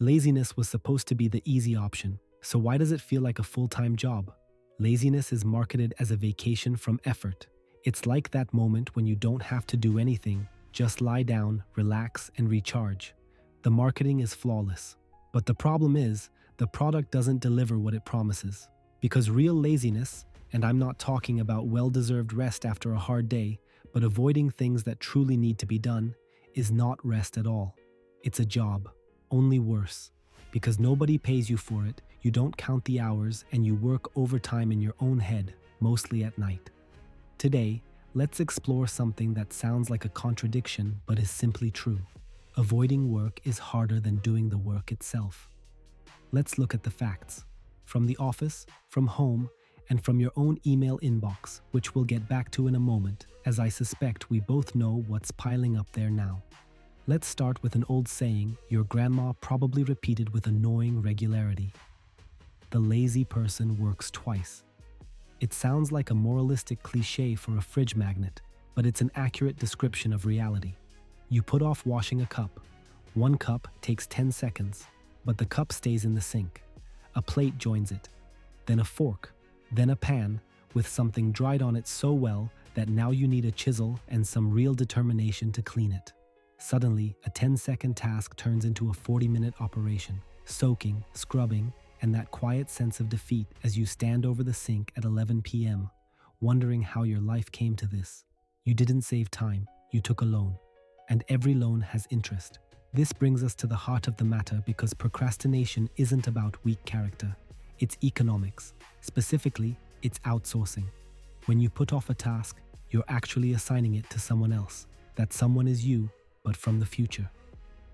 Laziness was supposed to be the easy option, so why does it feel like a full-time job? Laziness is marketed as a vacation from effort. It's like that moment when you don't have to do anything, just lie down, relax, and recharge. The marketing is flawless. But the problem is, the product doesn't deliver what it promises. Because real laziness, and I'm not talking about well-deserved rest after a hard day, but avoiding things that truly need to be done, is not rest at all. It's a job, only worse. Because nobody pays you for it, you don't count the hours, and you work overtime in your own head, mostly at night. Today, let's explore something that sounds like a contradiction but is simply true. Avoiding work is harder than doing the work itself. Let's look at the facts. From the office, from home, and from your own email inbox, which we'll get back to in a moment, as I suspect we both know what's piling up there now. Let's start with an old saying your grandma probably repeated with annoying regularity. The lazy person works twice. It sounds like a moralistic cliche for a fridge magnet, but it's an accurate description of reality. You put off washing a cup. One cup takes 10 seconds, but the cup stays in the sink. A plate joins it, then a fork, then a pan, with something dried on it so well that now you need a chisel and some real determination to clean it. Suddenly, a 10-second task turns into a 40-minute operation, soaking, scrubbing, and that quiet sense of defeat as you stand over the sink at 11 p.m., wondering how your life came to this. You didn't save time, you took a loan. And every loan has interest. This brings us to the heart of the matter because procrastination isn't about weak character. It's economics. Specifically, it's outsourcing. When you put off a task, you're actually assigning it to someone else. That someone is you, but from the future.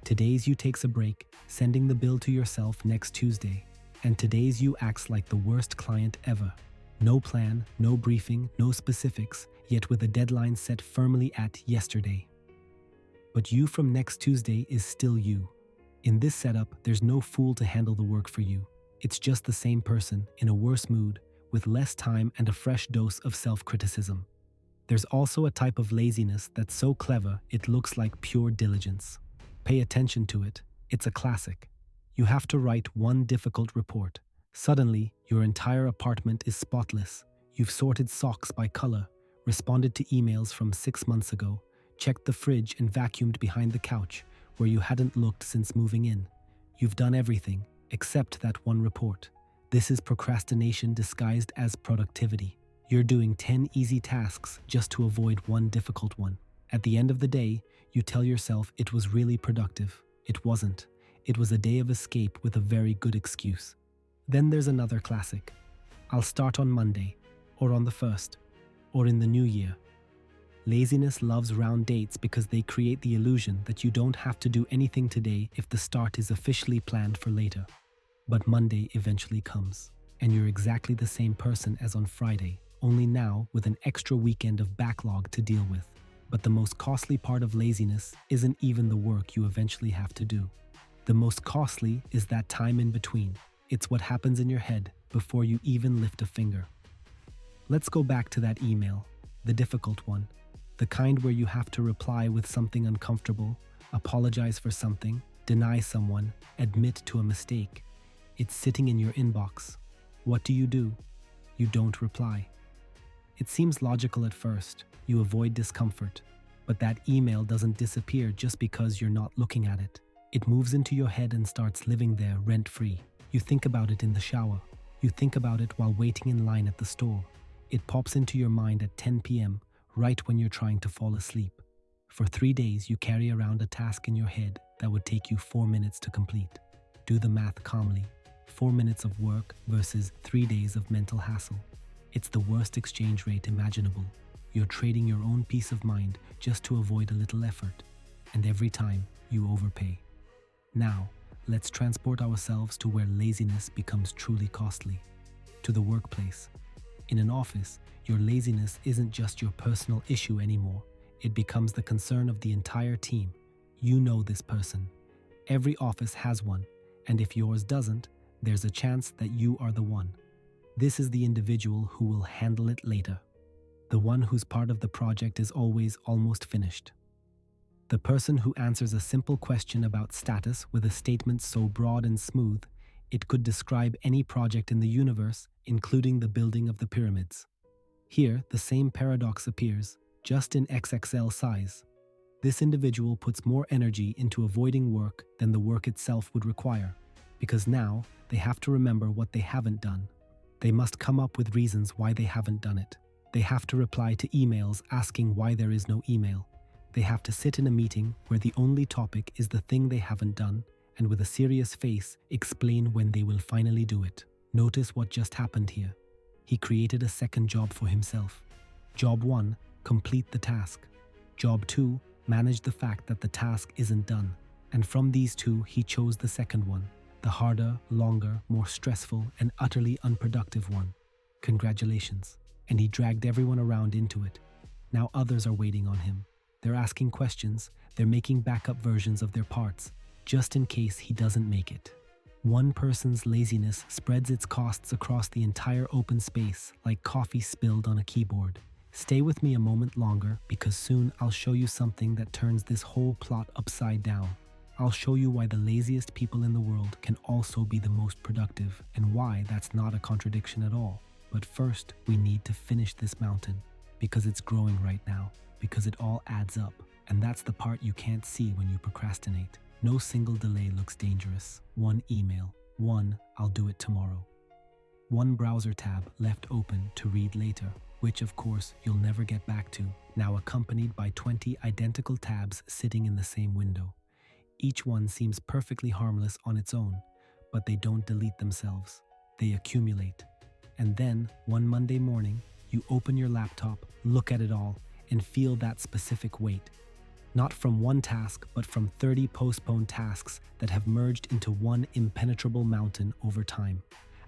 Today's you takes a break, sending the bill to yourself next Tuesday. And today's you acts like the worst client ever. No plan, no briefing, no specifics, yet with a deadline set firmly at yesterday. But you from next Tuesday is still you. In this setup, there's no fool to handle the work for you. It's just the same person, in a worse mood, with less time and a fresh dose of self-criticism. There's also a type of laziness that's so clever it looks like pure diligence. Pay attention to it. It's a classic. You have to write one difficult report. Suddenly, your entire apartment is spotless. You've sorted socks by color, responded to emails from 6 months ago, checked the fridge and vacuumed behind the couch where you hadn't looked since moving in. You've done everything, except that one report. This is procrastination disguised as productivity. You're doing 10 easy tasks just to avoid one difficult one. At the end of the day, you tell yourself it was really productive. It wasn't. It was a day of escape with a very good excuse. Then there's another classic. I'll start on Monday, or on the 1st, or in the new year. Laziness loves round dates because they create the illusion that you don't have to do anything today if the start is officially planned for later. But Monday eventually comes, and you're exactly the same person as on Friday, only now with an extra weekend of backlog to deal with. But the most costly part of laziness isn't even the work you eventually have to do. The most costly is that time in between. It's what happens in your head before you even lift a finger. Let's go back to that email, the difficult one, the kind where you have to reply with something uncomfortable, apologize for something, deny someone, admit to a mistake. It's sitting in your inbox. What do? You don't reply. It seems logical at first. You avoid discomfort. But that email doesn't disappear just because you're not looking at it. It moves into your head and starts living there rent-free. You think about it in the shower. You think about it while waiting in line at the store. It pops into your mind at 10 p.m., right when you're trying to fall asleep. For 3 days, you carry around a task in your head that would take you 4 minutes to complete. Do the math calmly. 4 minutes of work versus 3 days of mental hassle. It's the worst exchange rate imaginable. You're trading your own peace of mind just to avoid a little effort. And every time, you overpay. Now, let's transport ourselves to where laziness becomes truly costly. To the workplace. In an office, your laziness isn't just your personal issue anymore. It becomes the concern of the entire team. You know this person. Every office has one, and if yours doesn't, there's a chance that you are the one. This is the individual who will handle it later. The one whose part of the project is always almost finished. The person who answers a simple question about status with a statement so broad and smooth, it could describe any project in the universe, including the building of the pyramids. Here, the same paradox appears, just in XXL size. This individual puts more energy into avoiding work than the work itself would require, because now they have to remember what they haven't done. They must come up with reasons why they haven't done it. They have to reply to emails asking why there is no email. They have to sit in a meeting where the only topic is the thing they haven't done, and with a serious face explain when they will finally do it. Notice what just happened here. He created a second job for himself. Job 1, complete the task. Job 2, manage the fact that the task isn't done. And from these two, he chose the second one, the harder, longer, more stressful, and utterly unproductive one. Congratulations. And he dragged everyone around into it. Now others are waiting on him. They're asking questions, they're making backup versions of their parts, just in case he doesn't make it. One person's laziness spreads its costs across the entire open space like coffee spilled on a keyboard. Stay with me a moment longer because soon I'll show you something that turns this whole plot upside down. I'll show you why the laziest people in the world can also be the most productive and why that's not a contradiction at all. But first, we need to finish this mountain because it's growing right now, because it all adds up. And that's the part you can't see when you procrastinate. No single delay looks dangerous. One email. One, I'll do it tomorrow. One browser tab left open to read later, which of course you'll never get back to, now accompanied by 20 identical tabs sitting in the same window. Each one seems perfectly harmless on its own, but they don't delete themselves. They accumulate. And then, one Monday morning, you open your laptop, look at it all, and feel that specific weight. Not from one task, but from 30 postponed tasks that have merged into one impenetrable mountain over time.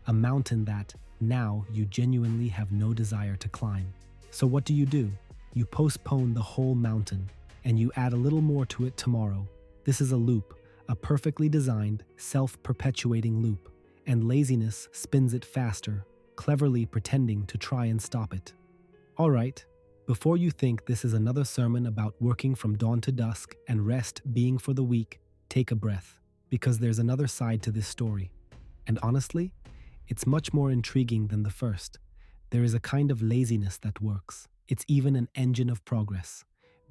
A mountain that, now, you genuinely have no desire to climb. So what do? You postpone the whole mountain, and you add a little more to it tomorrow. This is a loop, a perfectly designed, self-perpetuating loop, and laziness spins it faster, cleverly pretending to try and stop it. All right, before you think this is another sermon about working from dawn to dusk and rest being for the weak, take a breath, because there's another side to this story. And honestly, it's much more intriguing than the first. There is a kind of laziness that works. It's even an engine of progress.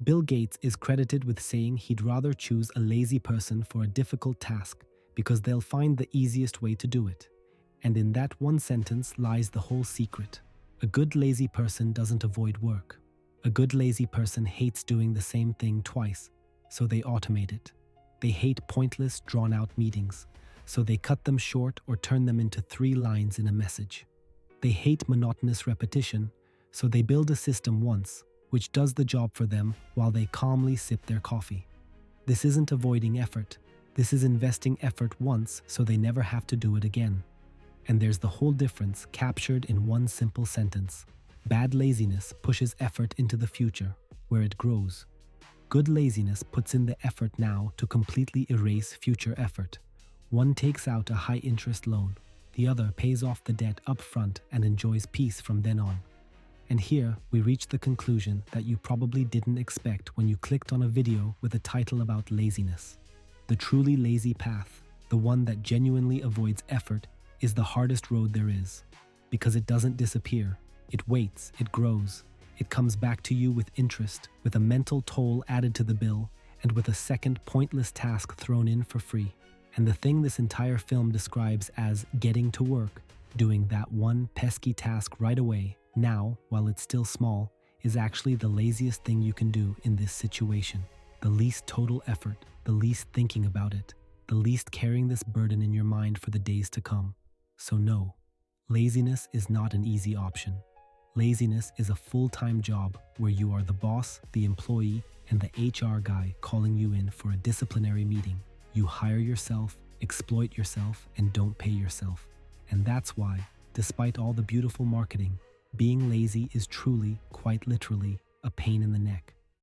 Bill Gates is credited with saying he'd rather choose a lazy person for a difficult task because they'll find the easiest way to do it. And in that one sentence lies the whole secret. A good lazy person doesn't avoid work. A good lazy person hates doing the same thing twice, so they automate it. They hate pointless, drawn-out meetings, so they cut them short or turn them into 3 lines in a message. They hate monotonous repetition, so they build a system once, which does the job for them while they calmly sip their coffee. This isn't avoiding effort. This is investing effort once so they never have to do it again. And there's the whole difference captured in one simple sentence. Bad laziness pushes effort into the future, where it grows. Good laziness puts in the effort now to completely erase future effort. One takes out a high-interest loan. The other pays off the debt up front and enjoys peace from then on. And here, we reach the conclusion that you probably didn't expect when you clicked on a video with a title about laziness. The truly lazy path, the one that genuinely avoids effort, is the hardest road there is, because it doesn't disappear. It waits, it grows, it comes back to you with interest, with a mental toll added to the bill, and with a second pointless task thrown in for free. And the thing this entire film describes as getting to work, doing that one pesky task right away, now, while it's still small, is actually the laziest thing you can do in this situation. The least total effort, the least thinking about it, the least carrying this burden in your mind for the days to come. So no, laziness is not an easy option. Laziness is a full-time job where you are the boss, the employee, and the HR guy calling you in for a disciplinary meeting. You hire yourself, exploit yourself, and don't pay yourself. And that's why, despite all the beautiful marketing, being lazy is truly, quite literally, a pain in the neck.